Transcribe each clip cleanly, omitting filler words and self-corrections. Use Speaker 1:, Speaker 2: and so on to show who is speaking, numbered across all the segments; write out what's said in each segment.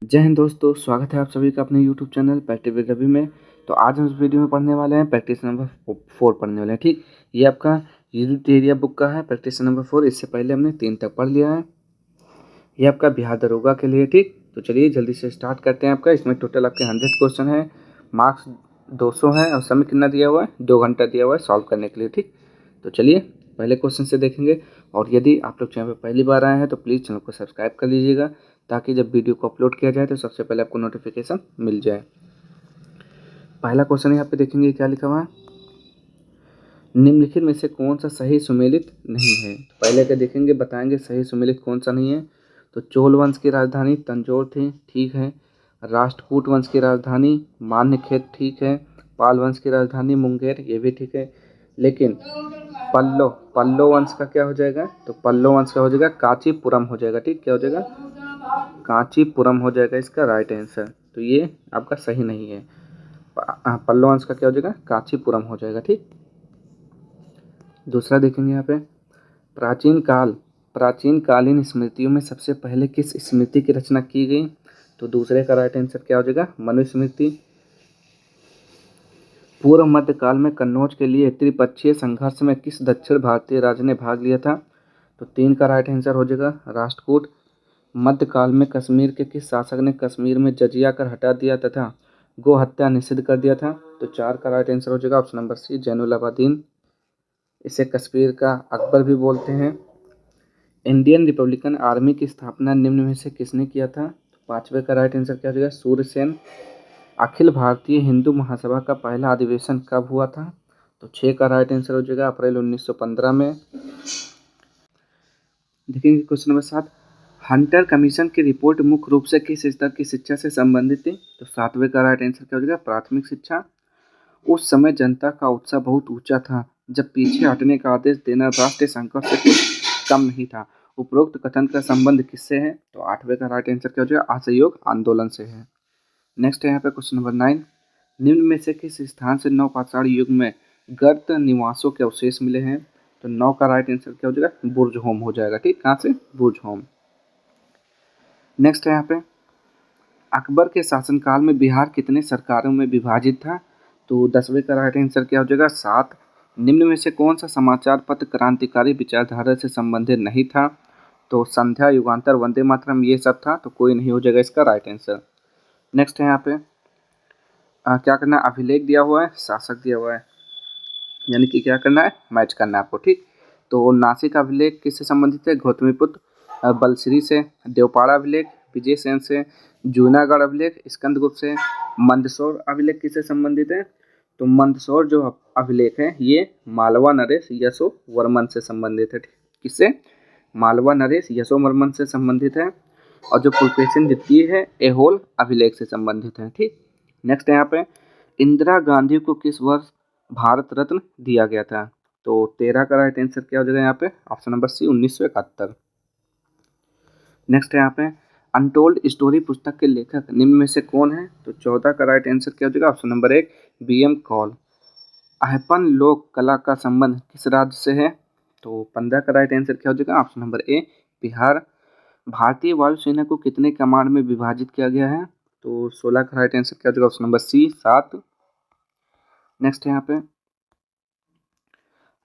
Speaker 1: जय हिंद दोस्तों, स्वागत है आप सभी का अपने YouTube channel practice with Ravi में। तो आज हम इस वीडियो में पढ़ने वाले हैं प्रैक्टिस नंबर 4 पढ़ने वाले हैं। ठीक, ये आपका यूनिट एरिया बुक का है प्रैक्टिस नंबर 4। इससे पहले हमने 3 तक पढ़ लिया है। ये आपका बिहार दरोगा के लिए। ठीक, तो चलिए जल्दी से स्टार्ट करते हैं। आपका इसमें टोटल आपके 100 क्वेश्चन है, मार्क्स 200 है और समय कितना दिया हुआ है, 2 घंटा दिया हुआ है सॉल्व करने के लिए। ठीक, तो चलिए पहले क्वेश्चन से देखेंगे। और यदि आप लोग चैनल पर पहली बार आए हैं तो प्लीज़ चैनल को सब्सक्राइब कर लीजिएगा, ताकि जब वीडियो को अपलोड किया जाए तो सबसे पहले आपको नोटिफिकेशन मिल जाए। पहला क्वेश्चन यहाँ पे देखेंगे क्या लिखा हुआ है। निम्नलिखित में से कौन सा सही सुमेलित नहीं है। तो पहले क्या देखेंगे, बताएंगे सही सुमेलित कौन सा नहीं है। तो चोल वंश की राजधानी तंजौर थी, ठीक है। राष्ट्रकूट वंश की राजधानी मान्यखेत, ठीक है। पाल वंश की राजधानी मुंगेर, ये भी ठीक है। लेकिन पल्लव वंश का क्या हो जाएगा, तो पल्लव वंश का हो जाएगा कांचीपुरम हो जाएगा। ठीक, क्या हो जाएगा, कांचीपुरम हो जाएगा इसका राइट आंसर। तो ये आपका सही नहीं है। पल्लव वंश का क्या हो जाएगा, कांचीपुरम हो जाएगा। ठीक, दूसरा देखेंगे यहाँ पे, प्राचीन कालीन स्मृतियों में सबसे पहले किस स्मृति की रचना की गई। तो दूसरे का राइट आंसर क्या हो जाएगा, मनुस्मृति। पूर्व मध्य काल में कन्नौज के लिए त्रिपक्षीय संघर्ष में किस दक्षिण भारतीय राज्य ने भाग लिया था। तो 3 का राइट आंसर हो जाएगा राष्ट्रकूट। मध्यकाल में कश्मीर के किस शासक ने कश्मीर में जजिया कर हटा दिया तथा गो हत्या निषिद्ध कर दिया था। तो 4 का राइट आंसर हो जाएगा ऑप्शन नंबर सी, जैनुल अबादीन। इसे कश्मीर का अकबर भी बोलते हैं। इंडियन रिपब्लिकन आर्मी की स्थापना निम्न में से किसने किया था। तो 5वें का राइट आंसर क्या हो जाएगा, सूर्यसेन। अखिल भारतीय हिंदू महासभा का पहला अधिवेशन कब हुआ था। तो 6 का राइट आंसर हो जाएगा अप्रैल 1915 में। देखेंगे क्वेश्चन नंबर 7, हंटर कमीशन की रिपोर्ट मुख्य रूप से किस स्तर की शिक्षा से संबंधित थी। तो 7वें का राइट आंसर क्या हो जाएगा, प्राथमिक शिक्षा। उस समय जनता का उत्साह बहुत ऊंचा था, जब पीछे हटने का आदेश देना राष्ट्रीय संकट से कुछ कम नहीं था। उपरोक्त कथन का संबंध किससे है। तो 8वें का राइट आंसर क्या हो जाएगा, असहयोग आंदोलन से है। नेक्स्ट है यहाँ पे क्वेश्चन नंबर 9, निम्न में से किस स्थान से नवपाषाण युग में गर्त निवासों के अवशेष मिले हैं। तो 9 का राइट आंसर क्या हो जाएगा, बुर्ज होम हो जाएगा। ठीक, कहाँ से, बुर्ज होम। नेक्स्ट है यहाँ पे, अकबर के शासनकाल में बिहार कितने सरकारों में विभाजित था। तो 10वें का राइट आंसर क्या हो जाएगा, 7। निम्न में से कौन सा समाचार पत्र क्रांतिकारी विचारधारा से संबंधित नहीं था। तो संध्या, युगांतर, वंदे मातरम, ये सब था, तो कोई नहीं हो जाएगा इसका राइट आंसर। नेक्स्ट है यहाँ पे, क्या करना है, अभिलेख दिया हुआ है, शासक दिया हुआ है, यानी कि क्या करना है, मैच करना है आपको। ठीक, तो नासिक अभिलेख किससे संबंधित है, गौतमीपुत्र बलश्री से। देवपाड़ा अभिलेख विजय सेन से। जूनागढ़ अभिलेख स्कंदगुप्त से। मंदसौर अभिलेख किससे संबंधित है। तो मंदसौर जो अभिलेख है ये मालवा नरेश यशोवर्मन से संबंधित है। किससे, मालवा नरेश यशोवर्मन से संबंधित है। और जो पुलकेशिन द्वितीय है एहोल अभिलेख से संबंधित है। ठीक, नेक्स्ट यहाँ पे, इंदिरा गांधी को किस वर्ष भारत रत्न दिया गया था। तो 13 का राइट आंसर क्या हो जाएगा यहाँ पे, ऑप्शन नंबर सी, 1971। नेक्स्ट है यहाँ पे, अनटोल्ड स्टोरी पुस्तक के लेखक निम्न में से कौन है। तो 14 का राइट आंसर क्या हो जाएगा, ऑप्शन नंबर 1, BM कौल। अहपन लोक कला का संबंध किस राज्य से है। तो 15 का राइट आंसर क्या हो जाएगा, ऑप्शन नंबर ए, बिहार। भारतीय वायुसेना को कितने कमांड में विभाजित किया गया है। तो 16 का राइट आंसर क्या हो जाएगा, ऑप्शन नंबर सी, 7। नेक्स्ट है यहाँ पे,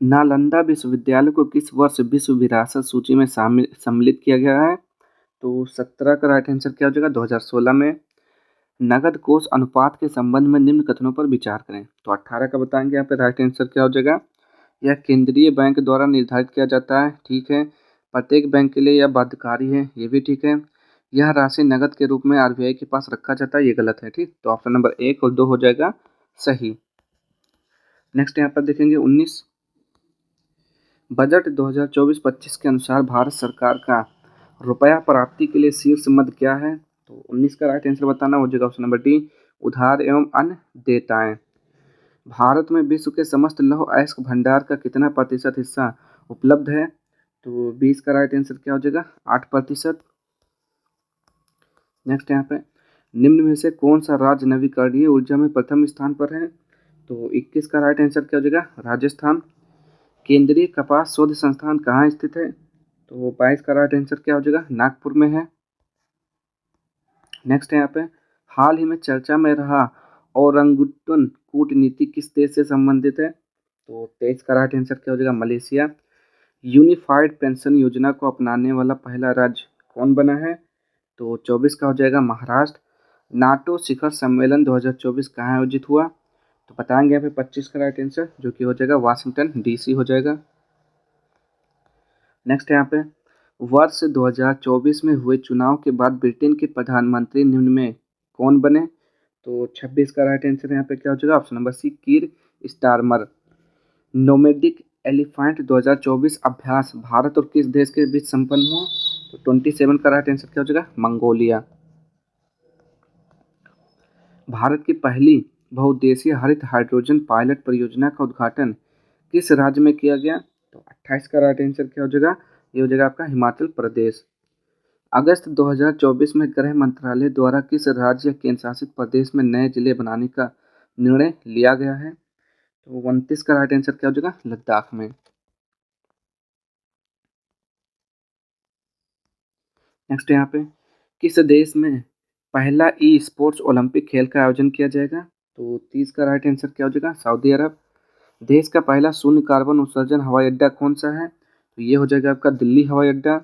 Speaker 1: नालंदा विश्वविद्यालय को किस वर्ष विश्व विरासत सूची में सम्मिलित किया गया है। तो 17 का राइट आंसर क्या हो जाएगा, 2016 में। नगद कोष अनुपात के संबंध में निम्न कथनों पर विचार करें। तो 18 का बताएंगे यहाँ पे राइट आंसर क्या हो जाएगा, यह केंद्रीय बैंक द्वारा निर्धारित किया जाता है। ठीक है, प्रत्येक बैंक के लिए यह बाध्यकारी है, ये भी ठीक है। यह राशि नगद के रूप में RBI के पास रखा जाता है, ये गलत है। ठीक, तो ऑप्शन नंबर 1 और 2 हो जाएगा सही। नेक्स्ट यहाँ पर देखेंगे 19, बजट 2024-25 के अनुसार भारत सरकार का रुपया प्राप्ति के लिए शीर्ष मद क्या है। तो 19 का राइट आंसर बताना हो जाएगा ऑप्शन नंबर डी, उधार एवं अन्य देयताएं। भारत में विश्व के समस्त लौह अयस्क भंडार का कितना प्रतिशत हिस्सा उपलब्ध है। तो 20 का राइट आंसर क्या हो जाएगा, 8%। नेक्स्ट यहाँ पे, निम्न में से कौन सा राज्य नवीकरणीय ऊर्जा में प्रथम स्थान पर है। तो 21 का राइट आंसर क्या हो जाएगा, राजस्थान। केंद्रीय कपास शोध संस्थान कहाँ स्थित है। तो 22 का राइट आंसर क्या हो जाएगा, नागपुर में है। नेक्स्ट है यहाँ पे, हाल ही में चर्चा में रहा ओरंगुटन कूटनीति किस देश से संबंधित है? तो 23 का राइट आंसर क्या हो जाएगा? मलेशिया। यूनिफाइड पेंशन योजना को अपनाने वाला पहला राज्य कौन बना है? तो 24 का हो जाएगा महाराष्ट्र। नाटो शिखर सम्मेलन 2024 कहाँ आयोजित हुआ? तो बताएंगे यहाँ पे 25 का राइट आंसर, जो कि हो जाएगा वाशिंगटन डीसी हो जाएगा। नेक्स्ट यहाँ पे, वर्ष 2024 में हुए चुनाव के बाद ब्रिटेन के प्रधानमंत्री निम्न में कौन बने? तो 26 का राइट आंसर यहाँ पे क्या हो जाएगा? ऑप्शन नंबर सी, कीर स्टारमर। नोमैडिक एलिफेंट 2024 अभ्यास भारत और किस देश के बीच संपन्न हुआ? तो 27 का राइट आंसर क्या हो जाएगा? मंगोलिया। भारत की पहली बहुउद्देशीय हरित हाइड्रोजन पायलट परियोजना का उद्घाटन किस राज्य में किया गया? तो 28 का राइट आंसर क्या हो जाएगा? ये हो जाएगा आपका हिमाचल प्रदेश। अगस्त 2024 में गृह मंत्रालय द्वारा किस राज्य या केंद्र शासित प्रदेश में नए जिले बनाने का निर्णय लिया गया है? तो 29 का राइट आंसर क्या हो जाएगा? लद्दाख में। नेक्स्ट यहाँ पे, किस देश में पहला ई स्पोर्ट्स ओलंपिक खेल का आयोजन किया जाएगा? तो 30 का राइट आंसर क्या हो जाएगा? सऊदी अरब। देश का पहला शून्य कार्बन उत्सर्जन हवाई अड्डा कौन सा है? तो ये हो जाएगा आपका दिल्ली हवाई अड्डा।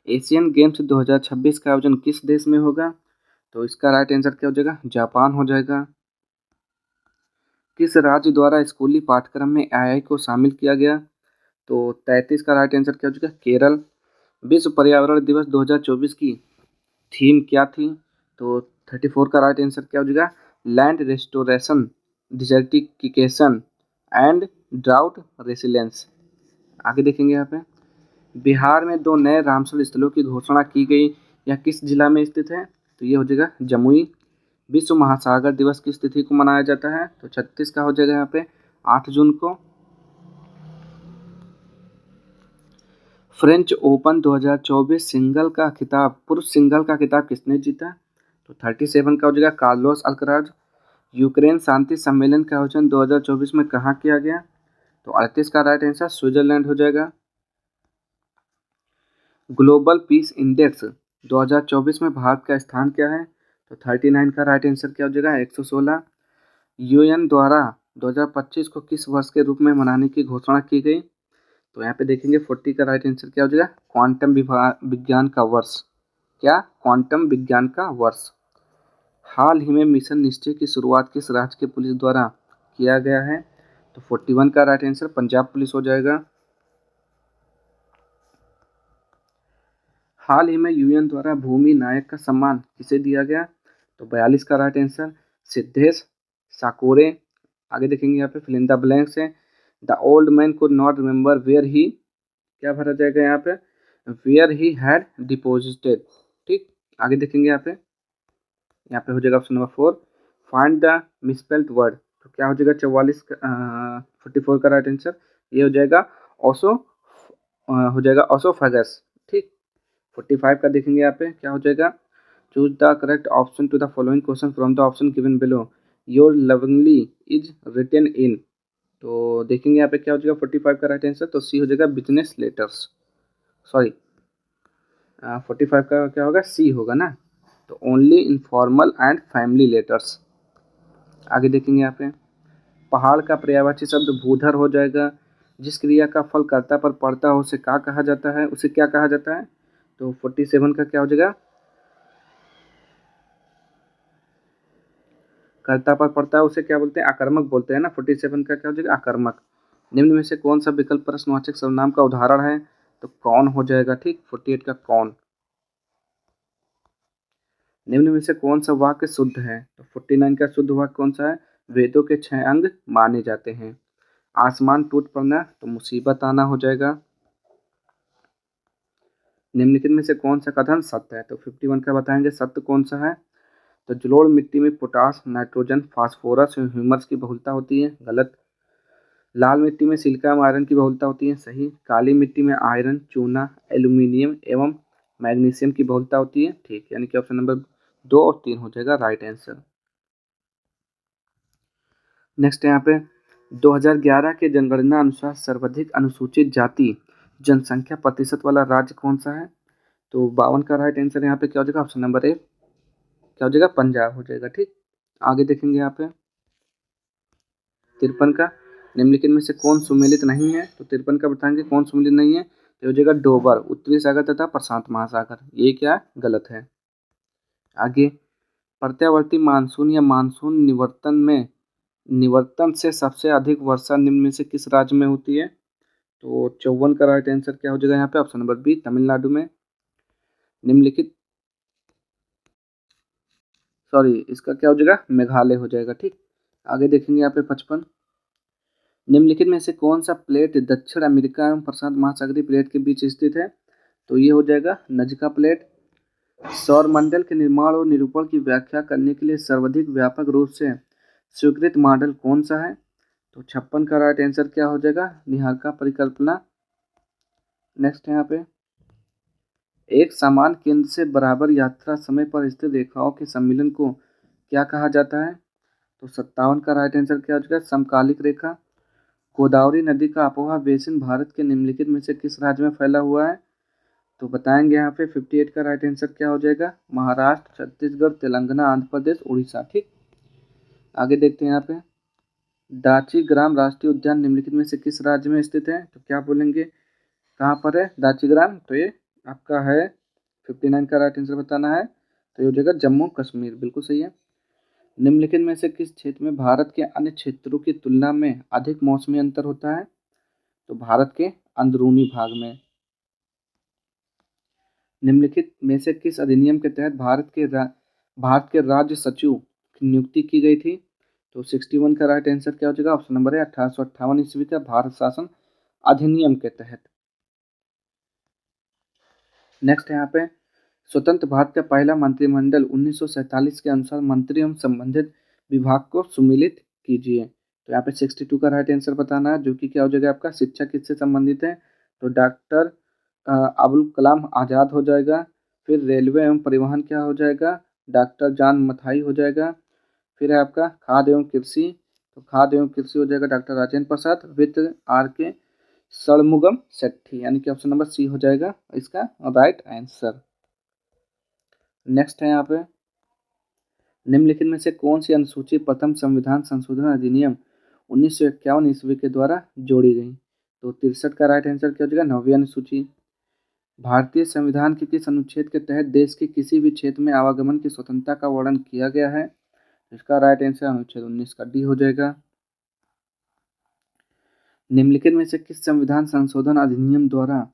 Speaker 1: एशियन गेम्स 2026 का आयोजन किस देश में होगा? तो इसका राइट आंसर क्या हो जाएगा? जापान हो जाएगा। किस राज्य द्वारा स्कूली पाठ्यक्रम में एआई को शामिल किया गया? तो 33 का राइट आंसर क्या हो जाएगा? केरल। विश्व पर्यावरण दिवस 2024 की थीम क्या थी? तो 34 का राइट आंसर क्या हो जाएगा? Land restoration, desertification and drought resilience. आगे देखेंगे यहाँ पे, बिहार में दो नए रामसर स्थलों की घोषणा की गई, यह किस जिला में स्थित है? तो ये हो जाएगा जमुई। विश्व महासागर दिवस किस तिथि को मनाया जाता है? तो 36 का हो जाएगा यहाँ पे 8 जून को। फ्रेंच ओपन 2024 सिंगल का खिताब, पुरुष सिंगल का खिताब किसने जीता? तो 37 का हो जाएगा कार्लोस अल्कराज। यूक्रेन शांति सम्मेलन का आयोजन 2024 में कहाँ किया गया? तो 38 का राइट आंसर स्विट्जरलैंड हो जाएगा। ग्लोबल पीस इंडेक्स 2024 में भारत का स्थान क्या है? तो 39 का राइट आंसर क्या हो जाएगा? 116। यूएन द्वारा 2025 को किस वर्ष के रूप में मनाने की घोषणा की गई? तो यहाँ पे देखेंगे 40 का राइट आंसर क्या हो जाएगा? क्वांटम विज्ञान का वर्ष। क्या? क्वांटम विज्ञान का वर्ष। हाल ही में मिशन निश्चय की शुरुआत किस राज्य के पुलिस द्वारा किया गया है? तो 41 का राइट आंसर पंजाब पुलिस हो जाएगा। हाल ही में यूएन द्वारा भूमि नायक का सम्मान किसे दिया गया? तो 42 का राइट आंसर सिद्धेश साकोरे। आगे देखेंगे यहाँ पे फिल इन द ब्लैंक्स है। The old man could not remember where he, क्या भरा जाएगा यहाँ पे? Where he had deposited. ठीक, आगे देखेंगे यहाँ पे हो जाएगा option number 4, find the misspelled word. तो क्या हो जाएगा 44 का राइट आंसर, ये हो जाएगा ओसो, हो जाएगा ओसोफेगस। ठीक, 45 का देखेंगे यहाँ पे क्या हो जाएगा? Choose the correct option to the following question from the option given below, your lovely is written in. तो देखेंगे यहाँ पे क्या हो जाएगा 45 का राइट आंसर, तो सी हो जाएगा बिजनेस लेटर्स। सॉरी, 45 का क्या होगा? सी होगा ना, तो only informal and family letters. आगे देखेंगे यहाँ पे, पहाड़ का पर्यायवाची शब्द भूधर हो जाएगा। जिस क्रिया का फल कर्ता पर पड़ता हो उसे क्या कहा जाता है? उसे क्या कहा जाता है? तो 47 का क्या हो जाएगा? कर्ता पर पड़ता है उसे क्या बोलते हैं? आकर्मक बोलते हैं ना। 47 का क्या हो जाएगा? आकर्मक। निम्न में से कौन सा विकल्प प्रश्नवाचक सर्वनाम का उदाहरण है? तो कौन हो जाएगा। ठीक, 48 का कौन। निम्न में से कौन सा वाक्य शुद्ध है? तो 49 का शुद्ध वाक्य कौन सा है? वेदों के 6 अंग माने जाते हैं। आसमान टूट पड़ना तो मुसीबत आना हो जाएगा। निम्नलिखित में से कौन सा कथन सत्य है? तो 51 का बताएंगे सत्य कौन सा है? तो जलोढ़ मिट्टी में पोटास, नाइट्रोजन, फास्फोरस और ह्यूमस की बहुलता होती है। गलत। लाल मिट्टी में सिलिका एवं आयरन की बहुलता होती है। सही। काली मिट्टी में आयरन, चूना, एल्यूमिनियम एवं मैग्नीशियम की बहुलता होती है। ठीक, यानी कि ऑप्शन नंबर 2 और 3 हो जाएगा राइट आंसर। नेक्स्ट यहाँ पे 2011 के जनगणना अनुसार सर्वाधिक अनुसूचित जाति जनसंख्या प्रतिशत वाला राज्य कौन सा है? तो 52 का राइट आंसर यहाँ पे क्या हो जाएगा? Option number A. क्या हो जाएगा, पंजाब हो जाएगा। ठीक, आगे देखेंगे यहाँ पे 53 का, निम्नलिखित में से कौन सुमेलित नहीं है। तो 53 का बताएंगे कौन सुमेलित नहीं है, तो हो जाएगा डोबर, उत्तरी सागर तथा प्रशांत महासागर, ये क्या गलत है। आगे, प्रत्यावर्ती मानसून या मानसून निवर्तन से सबसे अधिक वर्षा निम्न में से किस राज्य में होती है। तो 54 का राइट आंसर क्या हो जाएगा यहाँ पे, ऑप्शन नंबर बी, तमिलनाडु में। निम्नलिखित, सॉरी इसका क्या हो जाएगा, मेघालय हो जाएगा। ठीक, आगे देखेंगे यहाँ पे 55, निम्नलिखित में से कौन सा प्लेट दक्षिण अमेरिका एवं प्रशांत महासागरीय प्लेट के बीच स्थित है। तो ये हो जाएगा नजका प्लेट। सौरमंडल के निर्माण और निरूपण की व्याख्या करने के लिए सर्वाधिक व्यापक रूप से स्वीकृत मॉडल कौन सा है। तो 56 का राइट आंसर क्या हो जाएगा, निहारिका परिकल्पना। नेक्स्ट है यहाँ पे, एक समान केंद्र से बराबर यात्रा समय पर स्थित रेखाओं के सम्मिलन को क्या कहा जाता है। तो 57 का राइट आंसर क्या हो जाएगा, समकालिक रेखा। गोदावरी नदी का अपोहा बेसिन भारत के निम्नलिखित में से किस राज्य में फैला हुआ है। तो बताएंगे यहाँ पे 58 का राइट आंसर क्या हो जाएगा, महाराष्ट्र, छत्तीसगढ़, तेलंगाना, आंध्र प्रदेश, उड़ीसा। ठीक, आगे देखते हैं यहाँ पे, दाची ग्राम राष्ट्रीय उद्यान निम्नलिखित में से किस राज्य में स्थित है। तो क्या बोलेंगे, कहाँ पर है दाची ग्राम, तो ये आपका है 59 का राइट आंसर बताना है, तो ये हो जाएगा जम्मू कश्मीर, बिल्कुल सही है। निम्नलिखित में से किस क्षेत्र में भारत के अन्य क्षेत्रों की तुलना में अधिक मौसमी अंतर होता है। तो भारत के अंदरूनी भाग में। निम्नलिखित में से किस अधिनियम के तहत भारत के राज्य सचिव की नियुक्ति की गई थी। तो 61 का राइट आंसर क्या हो जाएगा, ऑप्शन नंबर है 1858 ईस्वी का भारत शासन अधिनियम के तहत। नेक्स्ट है यहाँ पे, स्वतंत्र भारत का पहला मंत्रिमंडल 1947 के अनुसार मंत्री एवं संबंधित विभाग को सुमेलित कीजिए। तो यहाँ पे 62 का राइट आंसर बताना है, जो कि क्या हो जाएगा आपका, शिक्षा किससे संबंधित है। तो डॉक्टर अबुल कलाम आज़ाद हो जाएगा। फिर रेलवे एवं परिवहन क्या हो जाएगा, डॉक्टर जॉन मथाई हो जाएगा। फिर है आपका खाद्य एवं कृषि, तो खाद्य एवं कृषि हो जाएगा डॉक्टर राजेंद्र प्रसाद। वित्त आर के षणमुगम सेट्टी, यानी कि ऑप्शन नंबर सी हो जाएगा इसका राइट आंसर। नेक्स्ट है यहाँ पे, निम्नलिखित में से कौन सी अनुसूची प्रथम संविधान संशोधन अधिनियम 1951 ईस्वी के द्वारा जोड़ी गई। तो 63 का राइट आंसर क्या हो जाएगा, 9वीं अनुसूची। भारतीय संविधान के किस अनुच्छेद के तहत देश के किसी भी क्षेत्र में आवागमन की स्वतंत्रता का वर्णन किया गया है। इसका राइट आंसर अनुच्छेद 19 का डी हो जाएगा। निम्नलिखित में से किस संविधान संशोधन अधिनियम द्वारा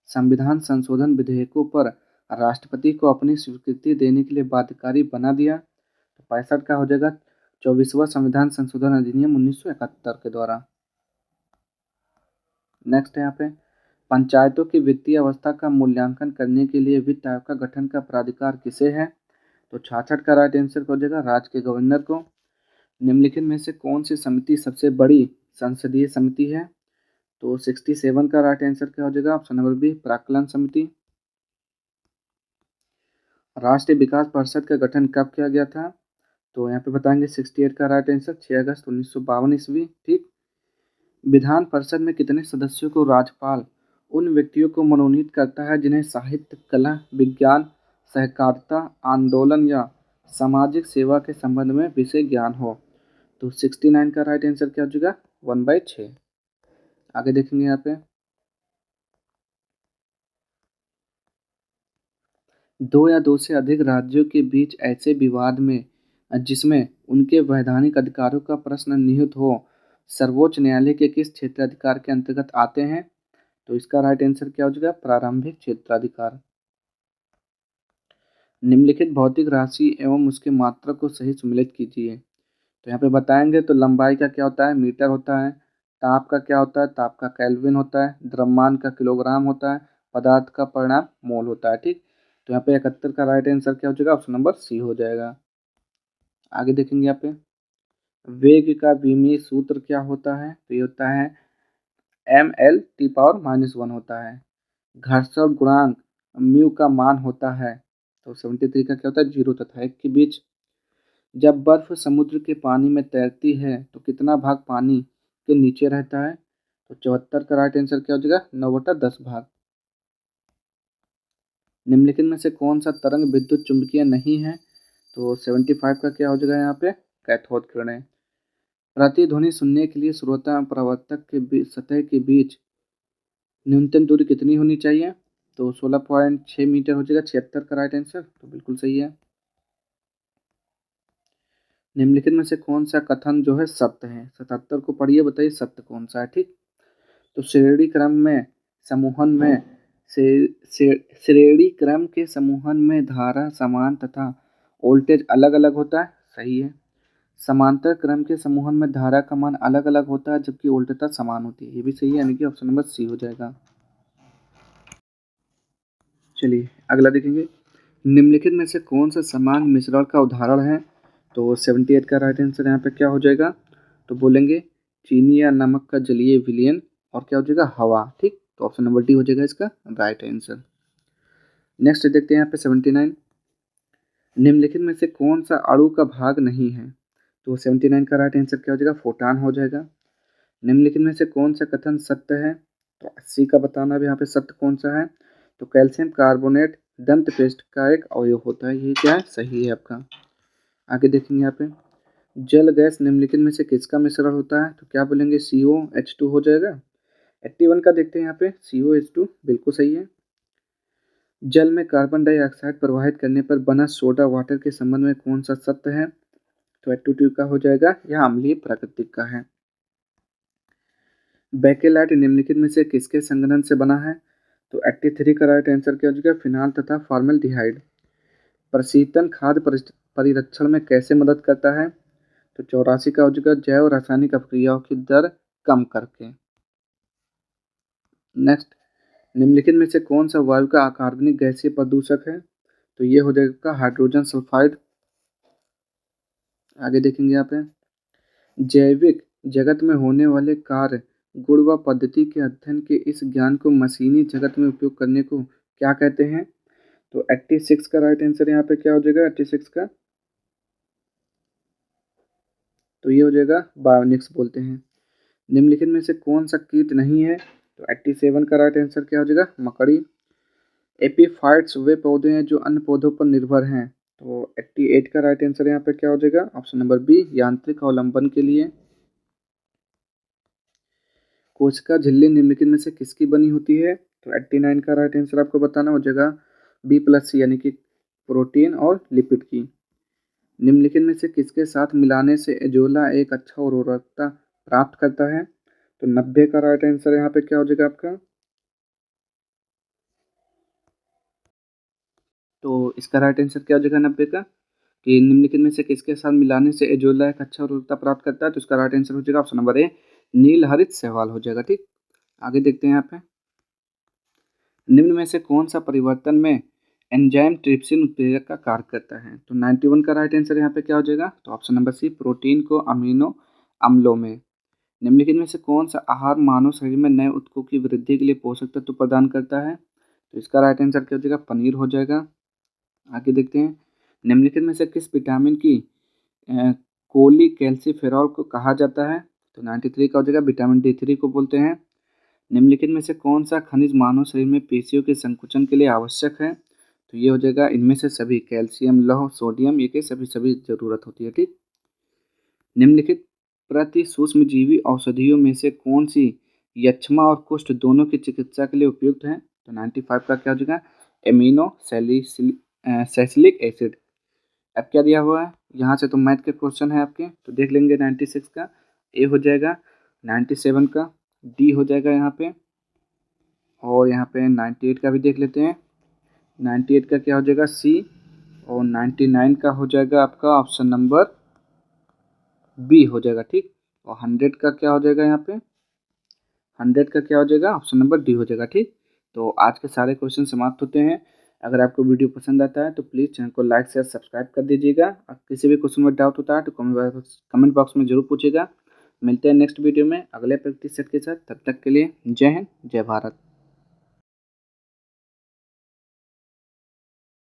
Speaker 1: संविधान संशोधन विधेयकों पर राष्ट्रपति को अपनी स्वीकृति देने के लिए बाध्यकारी बना दिया। तो 65 का हो जाएगा 24वां संविधान संशोधन अधिनियम 1971 के द्वारा। नेक्स्ट है यहाँ पे, पंचायतों की वित्तीय अवस्था का मूल्यांकन करने के लिए वित्त आयोग का गठन का प्राधिकार किसे है। तो 66 का राइट आंसर हो जाएगा राज्य के गवर्नर को। निम्नलिखित में से कौन सी समिति सबसे बड़ी संसदीय समिति है। तो 67 का राइट आंसर क्या हो जाएगा, ऑप्शन नंबर बी, प्राक्कलन समिति। राष्ट्रीय विकास परिषद का गठन कब किया गया था। तो यहाँ पे बताएंगे 68 का राइट आंसर 6 अगस्त 1952 ईस्वी। ठीक, विधान परिषद में कितने सदस्यों को राज्यपाल उन व्यक्तियों को मनोनीत करता है जिन्हें साहित्य, कला, विज्ञान, सहकारिता आंदोलन या सामाजिक सेवा के संबंध में विशेष ज्ञान हो। तो 69 का राइट आंसर क्या हो जाएगा, 1/6। आगे देखेंगे यहाँ पे, दो या दो से अधिक राज्यों के बीच ऐसे विवाद में जिसमें उनके वैधानिक अधिकारों का प्रश्न निहित हो सर्वोच्च न्यायालय के किस क्षेत्राधिकार के अंतर्गत आते हैं। तो इसका राइट आंसर क्या हो जाएगा, प्रारंभिक क्षेत्राधिकार। निम्नलिखित भौतिक राशि एवं उसके मात्रक को सही सम्मिलित कीजिए। तो यहाँ पे बताएंगे, तो लंबाई का क्या होता है, मीटर होता है। ताप का क्या होता है, ताप का केल्विन होता है। द्रव्यमान का किलोग्राम होता है। पदार्थ का परिमाण मोल होता है। ठीक, तो यहाँ पे 71 का राइट आंसर क्या हो जाएगा, ऑप्शन नंबर सी हो जाएगा। आगे देखेंगे यहाँ पे, वेग का विमीय सूत्र क्या होता है। तो ये होता है mL/-1 होता है। घर्षण गुणांक म्यू का मान होता है। तो 73 का क्या होता है, 0 तथा 1 के बीच। जब बर्फ समुद्र के पानी में तैरती है तो कितना भाग पानी के नीचे रहता है। तो 74 का राइट आंसर क्या हो जाएगा, 9/10 भाग। निम्नलिखित में से कौन सा तरंग विद्युत चुम्बकीय नहीं है। तो 75 का क्या हो जाएगा यहाँ पे, कैथोड किरणें। प्रतिध्वनि सुनने के लिए श्रोता और प्रवर्तक के सतह के बीच न्यूनतम दूरी कितनी होनी चाहिए, तो 16.6 मीटर हो जाएगा। 76 का राइट आंसर, तो बिल्कुल सही है। निम्नलिखित में से कौन सा कथन जो है सत्य है, 77 को पढ़िए, बताइए सत्य कौन सा है। ठीक, तो श्रेणी क्रम में समूहन में श्रेणी क्रम के समूहन में धारा समान तथा वोल्टेज अलग अलग होता है, सही है। समांतर क्रम के समूहन में धारा का मान अलग अलग होता है जबकि वोल्टेजता समान होती है, ये भी सही है, यानी कि ऑप्शन नंबर सी हो जाएगा। चलिए अगला देखेंगे, निम्नलिखित में से कौन सा समान मिश्रण का उदाहरण है, तो 78 का राइट आंसर यहाँ पे क्या हो जाएगा, तो बोलेंगे चीनी या नमक का जलीय विलयन और क्या हो जाएगा, हवा। ठीक, तो ऑप्शन नंबर डी हो जाएगा इसका राइट आंसर। नेक्स्ट देखते हैं यहाँ पे 79, निम्नलिखित में से कौन सा अणु का भाग नहीं है, तो 79 का राइट आंसर क्या हो जाएगा, फोटान हो जाएगा। निम्नलिखित में से कौन सा कथन सत्य है, तो 80 का बताना अब यहाँ पे सत्य कौन सा है, तो कैल्शियम कार्बोनेट दंत पेस्ट का एक अवयव होता है, ये क्या है, सही है आपका। आगे देखेंगे यहाँ पे, जल गैस निम्नलिखित में से किसका मिश्रण होता है, तो क्या बोलेंगे COH2 हो जाएगा। 81 का देखते हैं यहाँ पे, COH2 बिल्कुल सही है। जल में कार्बन डाइऑक्साइड प्रवाहित करने पर बना सोडा वाटर के संबंध में कौन सा सत्य है, तो 82 का हो जाएगा, यह अम्लीय प्राकृतिक का है। बेकेलाइट निम्नलिखित में से किसके संघनन से बना है, तो 83 का राइट आंसर क्या हो जाएगा, फिनाल तथा फॉर्मेल्डिहाइड। प्रशीतन खाद्य परिरक्षण में कैसे मदद करता है, तो 84 का हो जाएगा, जैव रासायनिक अपक्रियाओं की दर कम करके। नेक्स्ट, निम्नलिखित में से कौन सा वायु का अकार्बनिक गैसीय प्रदूषक है, तो ये हो जाएगा हाइड्रोजन सल्फाइड। आगे देखेंगे यहाँ पे, जैविक जगत में होने वाले कार्य गुण व पद्धति के अध्ययन के इस ज्ञान को मशीनी जगत में उपयोग करने को क्या कहते हैं, तो 86 का राइट आंसर यहाँ पे क्या हो जाएगा, 86 का, तो ये हो जाएगा बायोनिक्स बोलते हैं। निम्नलिखित में से कौन सा कीट नहीं है, तो 87 का राइट आंसर क्या हो जाएगा, मकड़ी। एपीफाइट्स वे पौधे हैं जो अन्य पौधों पर निर्भर हैं, तो 88 का राइट आंसर यहाँ पे क्या हो जाएगा, ऑप्शन नंबर बी, यांत्रिक अवलंबन के लिए। कोशिका झिल्ली निम्नलिखित में से किसकी बनी होती है, तो 89 का राइट आंसर आपको बताना हो जाएगा B+C यानी कि प्रोटीन और लिपिड की। निम्नलिखित में से किसके साथ मिलाने से एजोला एक अच्छा उर्वरकता प्राप्त करता है, तो 90 का राइट आंसर यहाँ पे क्या हो जाएगा आपका, तो इसका राइट आंसर क्या हो जाएगा 90 का, कि निम्नलिखित में से किसके साथ मिलाने से एजोला एक अच्छा उर्वरकता प्राप्त करता है, तो इसका राइट आंसर हो जाएगा ऑप्शन नंबर ए, नील हरित शैवाल हो जाएगा। ठीक, आगे देखते हैं यहाँ पे, निम्न में से कौन सा परिवर्तन में एंजाइम ट्रिप्सिन उत्प्रेरक का कार्य करता है, तो 91 का राइट आंसर यहाँ पे क्या हो जाएगा, तो ऑप्शन नंबर सी, प्रोटीन को अमीनो अम्लों में। निम्नलिखित में से कौन सा आहार मानव शरीर में नए ऊतकों की वृद्धि के लिए पोषक तत्व प्रदान करता है, तो इसका राइट आंसर क्या हो जाएगा, पनीर हो जाएगा। आगे देखते हैं, निम्नलिखित में से किस विटामिन की कोलीकैल्सिफेरॉल को कहा जाता है, तो 93 का हो जाएगा, विटामिन D3 को बोलते हैं। निम्नलिखित में से कौन सा खनिज मानव शरीर में पेशियों के संकुचन के लिए आवश्यक है, तो ये हो जाएगा इनमें से सभी, कैल्शियम, लौह, सोडियम, ये के सभी सभी जरूरत होती है। ठीक, निम्नलिखित प्रति सूक्ष्मजीवी औषधियों में से कौन सी यक्ष्मा और कुष्ठ दोनों की चिकित्सा के लिए उपयुक्त है, तो 95 का क्या हो जाएगा, एमिनो सैलिसिलिक एसिड। अब क्या दिया हुआ है यहाँ से, तो मैथ के क्वेश्चन है आपके, तो देख लेंगे 96 का ए हो जाएगा, 97 का डी हो जाएगा यहाँ पे, और यहाँ पे 98 का भी देख लेते हैं, 98 का क्या हो जाएगा सी, और 99 का हो जाएगा आपका ऑप्शन नंबर बी हो जाएगा। ठीक, और 100 का क्या हो जाएगा यहाँ पे, 100 का क्या हो जाएगा, ऑप्शन नंबर डी हो जाएगा। ठीक, तो आज के सारे क्वेश्चन समाप्त होते हैं। अगर आपको वीडियो पसंद आता है तो प्लीज़ चैनल को लाइक शेयर सब्सक्राइब कर दीजिएगा, और किसी भी क्वेश्चन में डाउट होता है तो कमेंट बॉक्स में जरूर पूछिएगा। मिलते हैं नेक्स्ट वीडियो में अगले प्रैक्टिस सेट के साथ, तब तक के लिए जय हिंद जय भारत।